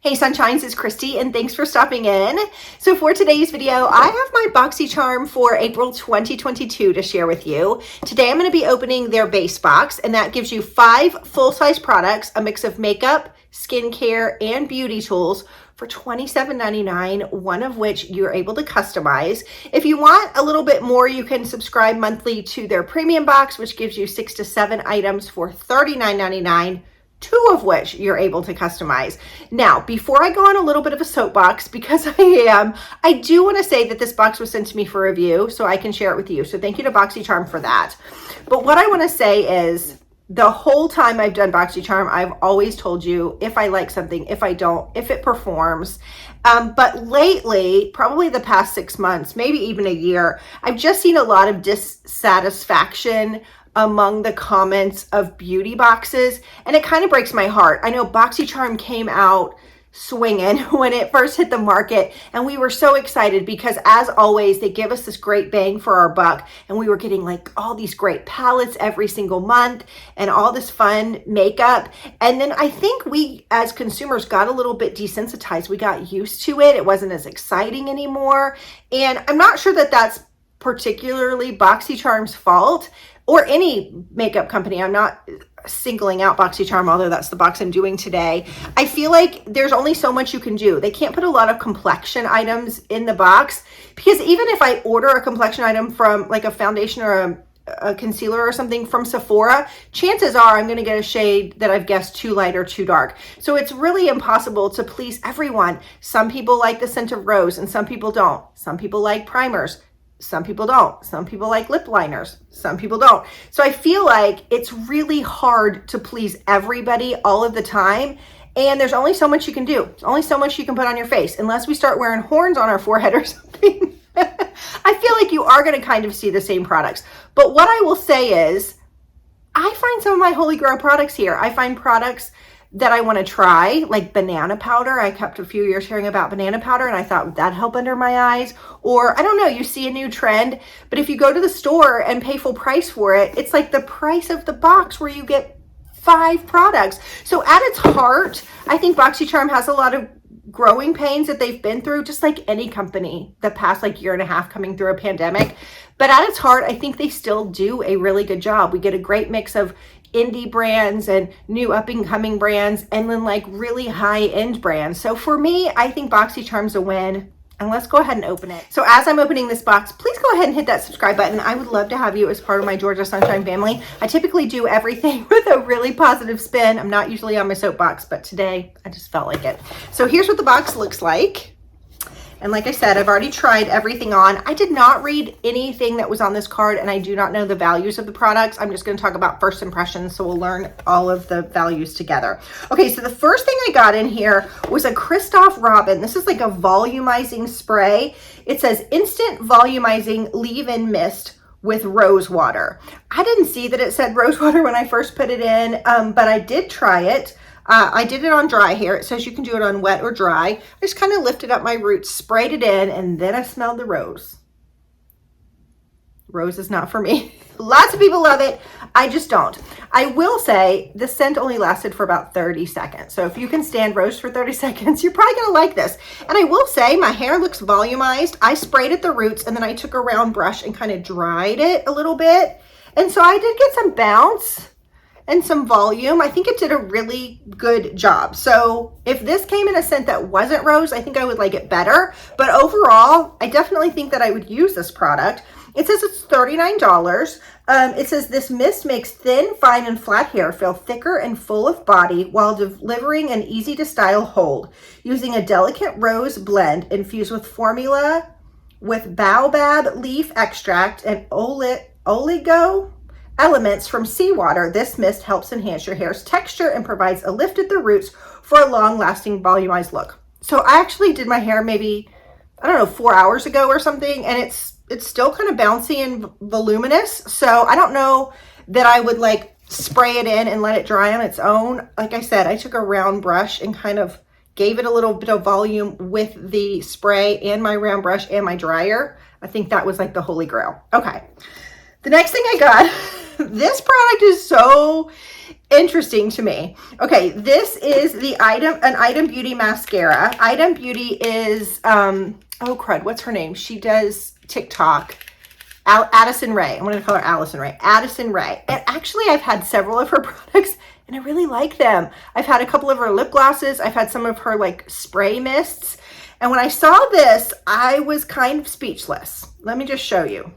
Hey Sunshines, it's Kristy and thanks for stopping in. So for today's video, I have my Boxycharm for April 2022 to share with you. Today I'm going to be opening their base box, and that gives you 5 full-size products, a mix of makeup, skincare, and beauty tools for $27.99, one of which you're able to customize. If you want a little bit more, you can subscribe monthly to their premium box, which gives you 6 to 7 items for $39.99. 2 of which you're able to customize. Now, before I go on a little bit of a soapbox, because I do want to say that this box was sent to me for review, so I can share it with you. So thank you to Boxycharm for that. But what I want to say is, the whole time I've done Boxycharm, I've always told you if I like something, if I don't, if it performs. But lately, probably the past 6 months, maybe even a year, I've just seen a lot of dissatisfaction among the comments of beauty boxes, and it kind of breaks my heart. I know Boxycharm came out swinging when it first hit the market, and we were so excited because, as always, they give us this great bang for our buck, and we were getting like all these great palettes every single month and all this fun makeup. And then I think we as consumers got a little bit desensitized. We got used to it. It wasn't as exciting anymore, and I'm not sure that that's particularly Boxycharm's fault or any makeup company. I'm not singling out Boxycharm, although that's the box I'm doing today. I feel like there's only so much you can do. They can't put a lot of complexion items in the box, because even if I order a complexion item from like a foundation or a concealer or something from Sephora, chances are I'm going to get a shade that I've guessed too light or too dark. So it's really impossible to please everyone. Some people like the scent of rose and some people don't. Some people like primers. Some people don't. Some people like lip liners. Some people don't. So I feel like it's really hard to please everybody all of the time. And there's only so much you can do. There's only so much you can put on your face, unless we start wearing horns on our forehead or something. I feel like you are going to kind of see the same products. But what I will say is, I find some of my holy grail products here. I find products that I want to try, like banana powder. I kept a few years hearing about banana powder, and I thought, would that help under my eyes? Or I don't know, you see a new trend, but if you go to the store and pay full price for it, it's like the price of the box where you get 5 products. So at its heart, I think Boxycharm has a lot of growing pains that they've been through, just like any company the past like year and a half coming through a pandemic. But at its heart, I think they still do a really good job. We get a great mix of indie brands and new up and coming brands, and then like really high end brands. So for me, I think Boxycharm's a win. And let's go ahead and open it. So as I'm opening this box, please go ahead and hit that subscribe button. I would love to have you as part of my Georgia Sunshine family. I typically do everything with a really positive spin. I'm not usually on my soapbox, but today I just felt like it. So here's what the box looks like. And like I said, I've already tried everything on. I did not read anything that was on this card, and I do not know the values of the products. I'm just going to talk about first impressions, so we'll learn all of the values together. Okay, so the first thing I got in here was a Christoph Robin. This is like a volumizing spray. It says instant volumizing leave-in mist with rose water. I didn't see that it said rose water when I first put it in, but I did try it. I did it on dry hair. It says you can do it on wet or dry. I just kind of lifted up my roots, sprayed it in, and then I smelled the rose. Rose is not for me. Lots of people love it. I just don't. I will say the scent only lasted for about 30 seconds. So if you can stand rose for 30 seconds, you're probably going to like this. And I will say my hair looks volumized. I sprayed at the roots, and then I took a round brush and kind of dried it a little bit. And so I did get some bounce and some volume. I think it did a really good job. So if this came in a scent that wasn't rose, I think I would like it better. But overall, I definitely think that I would use this product. It says it's $39. It says this mist makes thin, fine, and flat hair feel thicker and full of body while delivering an easy to style hold. Using a delicate rose blend infused with formula with baobab leaf extract and oligo elements from seawater, this mist helps enhance your hair's texture and provides a lift at the roots for a long-lasting volumized look. So I actually did my hair maybe, I don't know, 4 hours ago or something, and it's still kind of bouncy and voluminous. So I don't know that I would like spray it in and let it dry on its own. Like I said, I took a round brush and kind of gave it a little bit of volume with the spray and my round brush and my dryer. I think that was like the holy grail. Okay. The next thing I got This product is so interesting to me. Okay, this is the an Item Beauty mascara. Item Beauty is, oh crud, what's her name? She does TikTok. Addison Rae. I'm going to call her Allison Rae. Addison Rae. And actually, I've had several of her products, and I really like them. I've had a couple of her lip glosses. I've had some of her like spray mists. And when I saw this, I was kind of speechless. Let me just show you.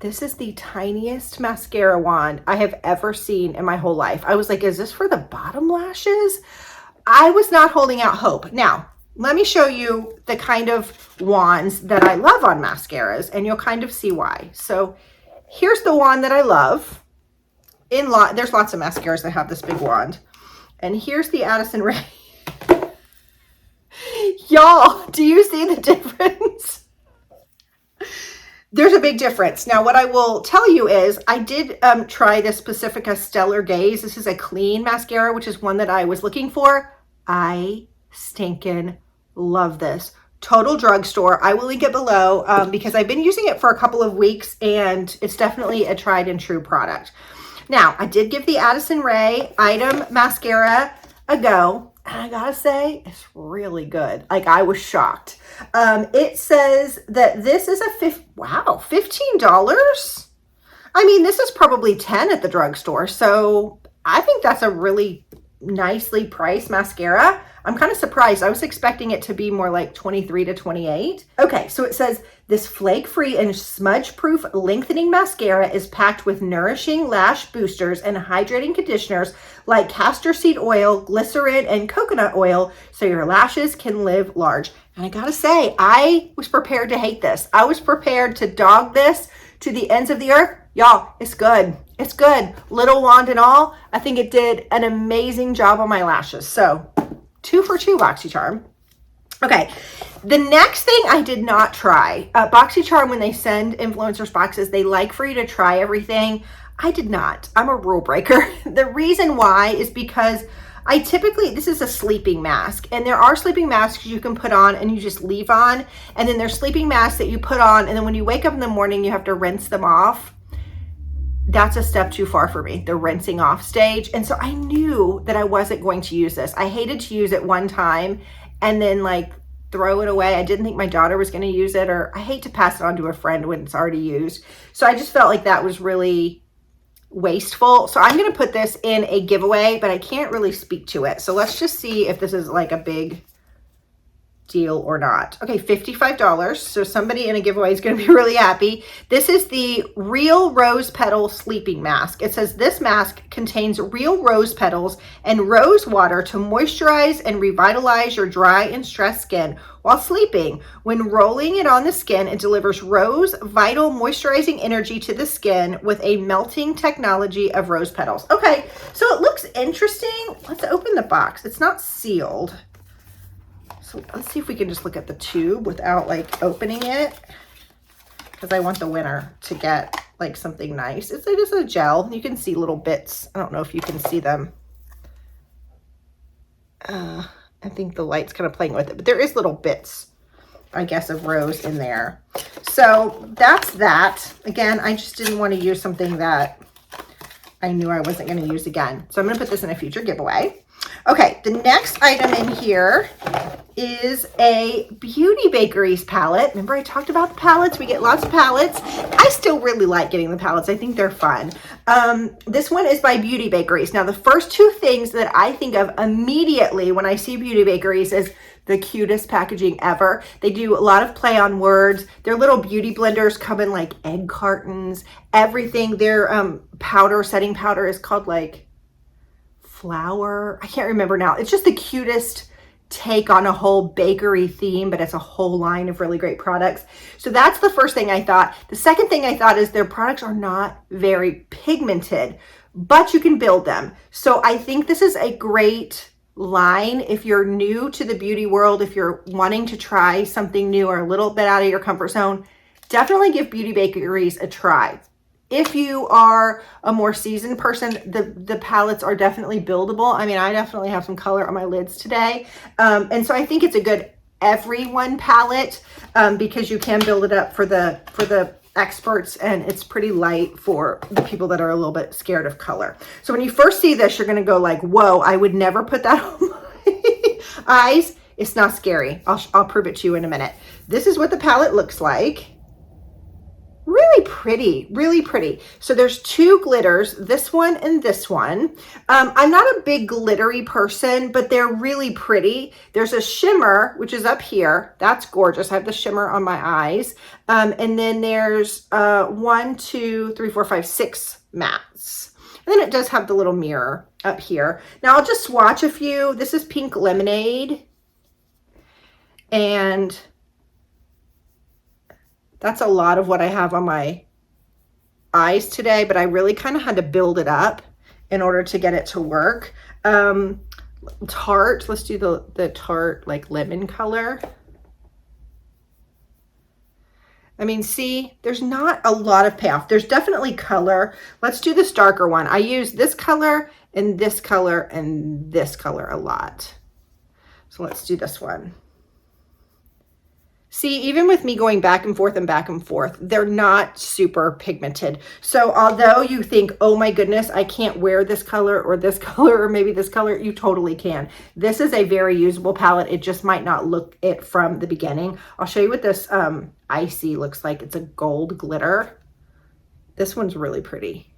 This is the tiniest mascara wand I have ever seen in my whole life. I was like, is this for the bottom lashes? I was not holding out hope. Now, let me show you the kind of wands that I love on mascaras, and you'll kind of see why. So here's the wand that I love. There's lots of mascaras that have this big wand. And here's the Addison Rae. Y'all, do you see the difference? There's a big difference. Now, what I will tell you is I did try this Pacifica Stellar Gaze. This is a clean mascara, which is one that I was looking for. I stinking love this. Total drugstore. I will link it below because I've been using it for a couple of weeks, and it's definitely a tried and true product. Now, I did give the Addison Rae Item Mascara a go. And I gotta say, it's really good. Like, I was shocked. It says that this is $15? I mean, this is probably $10 at the drugstore. So I think that's a really nicely priced mascara. I'm kind of surprised. I was expecting it to be more like $23 to $28. Okay, so it says this flake-free and smudge-proof lengthening mascara is packed with nourishing lash boosters and hydrating conditioners like castor seed oil, glycerin, and coconut oil, so your lashes can live large. And I gotta say, I was prepared to hate this. I was prepared to dog this to the ends of the earth. Y'all, it's good. It's good. Little wand and all, I think it did an amazing job on my lashes. So 2 for 2 Boxycharm. Okay, the next thing I did not try. Boxycharm, when they send influencers boxes, they like for you to try everything. I did not. I'm a rule breaker. The reason why is because this is a sleeping mask, and there are sleeping masks you can put on and you just leave on, and then there's sleeping masks that you put on, and then when you wake up in the morning, you have to rinse them off. That's a step too far for me, the rinsing off stage. And so I knew that I wasn't going to use this. I hated to use it one time and then like throw it away. I didn't think my daughter was going to use it, or I hate to pass it on to a friend when it's already used. So I just felt like that was really wasteful. So I'm going to put this in a giveaway, but I can't really speak to it. So let's just see if this is like a big deal or not. Okay, $55. So somebody in a giveaway is going to be really happy. This is the Real Rose Petal Sleeping Mask. It says this mask contains real rose petals and rose water to moisturize and revitalize your dry and stressed skin while sleeping. When rolling it on the skin, it delivers rose vital moisturizing energy to the skin with a melting technology of rose petals. Okay, so it looks interesting. Let's open the box. It's not sealed. So let's see if we can just look at the tube without like opening it, because I want the winner to get like something nice. It is a gel. You can see little bits. I don't know if you can see them. I think the light's kind of playing with it, but there is little bits, I guess, of rose in there. So that's that. Again, I just didn't want to use something that I knew I wasn't going to use again. So I'm going to put this in a future giveaway. Okay, the next item in here is a Beauty Bakeries palette. Remember I talked about the palettes? We get lots of palettes. I still really like getting the palettes. I think they're fun. This one is by Beauty Bakeries. Now, the first two things that I think of immediately when I see Beauty Bakeries is the cutest packaging ever. They do a lot of play on words. Their little beauty blenders come in like egg cartons, everything. Their setting powder is called like flower. I can't remember now. It's just the cutest take on a whole bakery theme, but it's a whole line of really great products. So that's the first thing I thought. The second thing I thought is their products are not very pigmented, but you can build them. So I think this is a great line if you're new to the beauty world, if you're wanting to try something new or a little bit out of your comfort zone. Definitely give Beauty Bakeries a try. If you are a more seasoned person, the palettes are definitely buildable. I mean, I definitely have some color on my lids today. And so I think it's a good everyone palette because you can build it up for the experts, and it's pretty light for the people that are a little bit scared of color. So when you first see this, you're going to go like, whoa, I would never put that on my eyes. It's not scary. I'll prove it to you in a minute. This is what the palette looks like. Really pretty, really pretty. So there's two glitters, this one and this one. I'm not a big glittery person, but they're really pretty. There's a shimmer, which is up here. That's gorgeous. I have the shimmer on my eyes. And then there's 1, 2, 3, 4, 5, 6 mattes. And then it does have the little mirror up here. Now I'll just swatch a few. This is Pink Lemonade. And that's a lot of what I have on my eyes today, but I really kind of had to build it up in order to get it to work. Tarte, let's do the Tarte like lemon color. I mean, see, there's not a lot of payoff. There's definitely color. Let's do this darker one. I use this color and this color and this color a lot. So let's do this one. See, even with me going back and forth, they're not super pigmented. So although you think, oh my goodness, I can't wear this color or maybe this color, you totally can. This is a very usable palette. It just might not look it from the beginning. I'll show you what this Icy looks like. It's a gold glitter. This one's really pretty.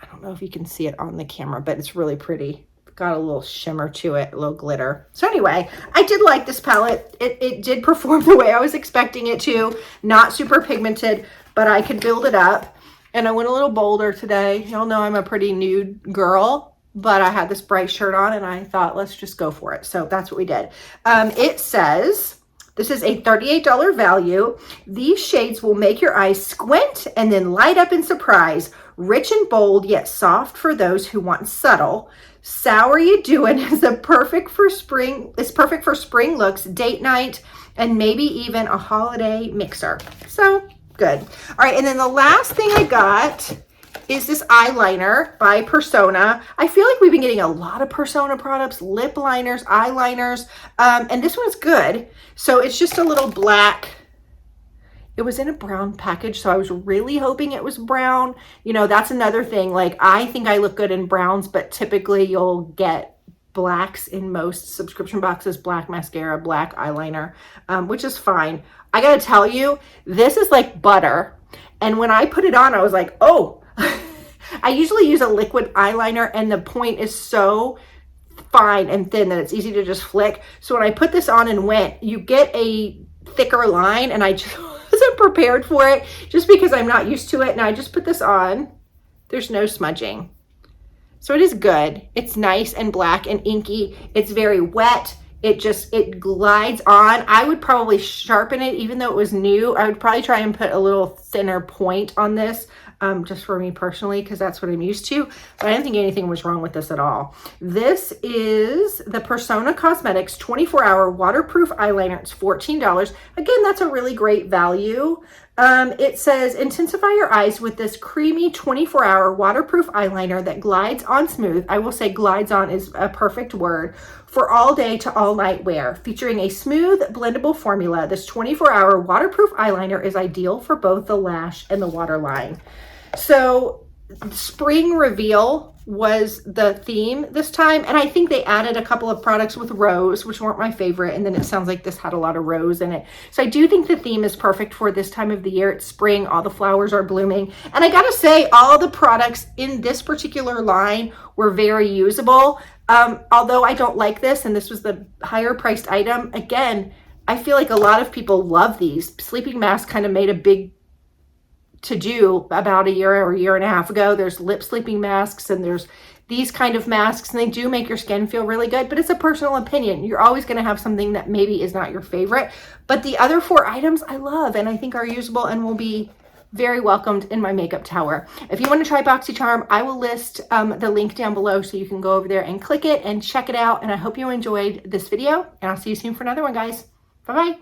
I don't know if you can see it on the camera, but it's really pretty. Got a little shimmer to it, a little glitter. So anyway, I did like this palette. It did perform the way I was expecting it to. Not super pigmented, but I could build it up. And I went a little bolder today. Y'all know I'm a pretty nude girl, but I had this bright shirt on and I thought, let's just go for it. So that's what we did. It says, this is a $38 value. These shades will make your eyes squint and then light up in surprise. Rich and bold, yet soft for those who want subtle. Sour You Doin' is perfect for spring looks, date night, and maybe even a holiday mixer. So good. All right, and then the last thing I got is this eyeliner by Persona. I feel like we've been getting a lot of Persona products, lip liners, eyeliners, and this one's good. So it's just a little black. It was in a brown package, so I was really hoping it was brown. You know, that's another thing. Like, I think I look good in browns, but typically you'll get blacks in most subscription boxes, black mascara, black eyeliner, which is fine. I gotta tell you, this is like butter. And when I put it on, I was like, oh, I usually use a liquid eyeliner and the point is so fine and thin that it's easy to just flick. So when I put this on and went, you get a thicker line, and I just wasn't prepared for it just because I'm not used to it. And I just put this on. There's no smudging. So it is good. It's nice and black and inky. It's very wet. It glides on. I would probably sharpen it, even though it was new. I would probably try and put a little thinner point on this, just for me personally, because that's what I'm used to. But I didn't think anything was wrong with this at all. This is the Persona Cosmetics 24-hour waterproof eyeliner. It's $14. Again, that's a really great value. It says, intensify your eyes with this creamy 24-hour waterproof eyeliner that glides on smooth. I will say glides on is a perfect word. For all day to all night wear. Featuring a smooth, blendable formula, this 24-hour waterproof eyeliner is ideal for both the lash and the waterline. So spring reveal was the theme this time, and I think they added a couple of products with rose, which weren't my favorite, and then it sounds like this had a lot of rose in it. So I do think the theme is perfect for this time of the year. It's spring, all the flowers are blooming, and I gotta say, all the products in this particular line were very usable. Although I don't like this, and this was the higher priced item, again, I feel like a lot of people love these. Sleeping Mask kind of made a big to-do about a year or a year and a half ago. There's lip sleeping masks and there's these kind of masks, and they do make your skin feel really good, but it's a personal opinion. You're always going to have something that maybe is not your favorite, but the other 4 items I love and I think are usable and will be very welcomed in my makeup tower. If you want to try Boxycharm, I will list the link down below so you can go over there and click it and check it out. And I hope you enjoyed this video, and I'll see you soon for another one, guys. Bye-bye.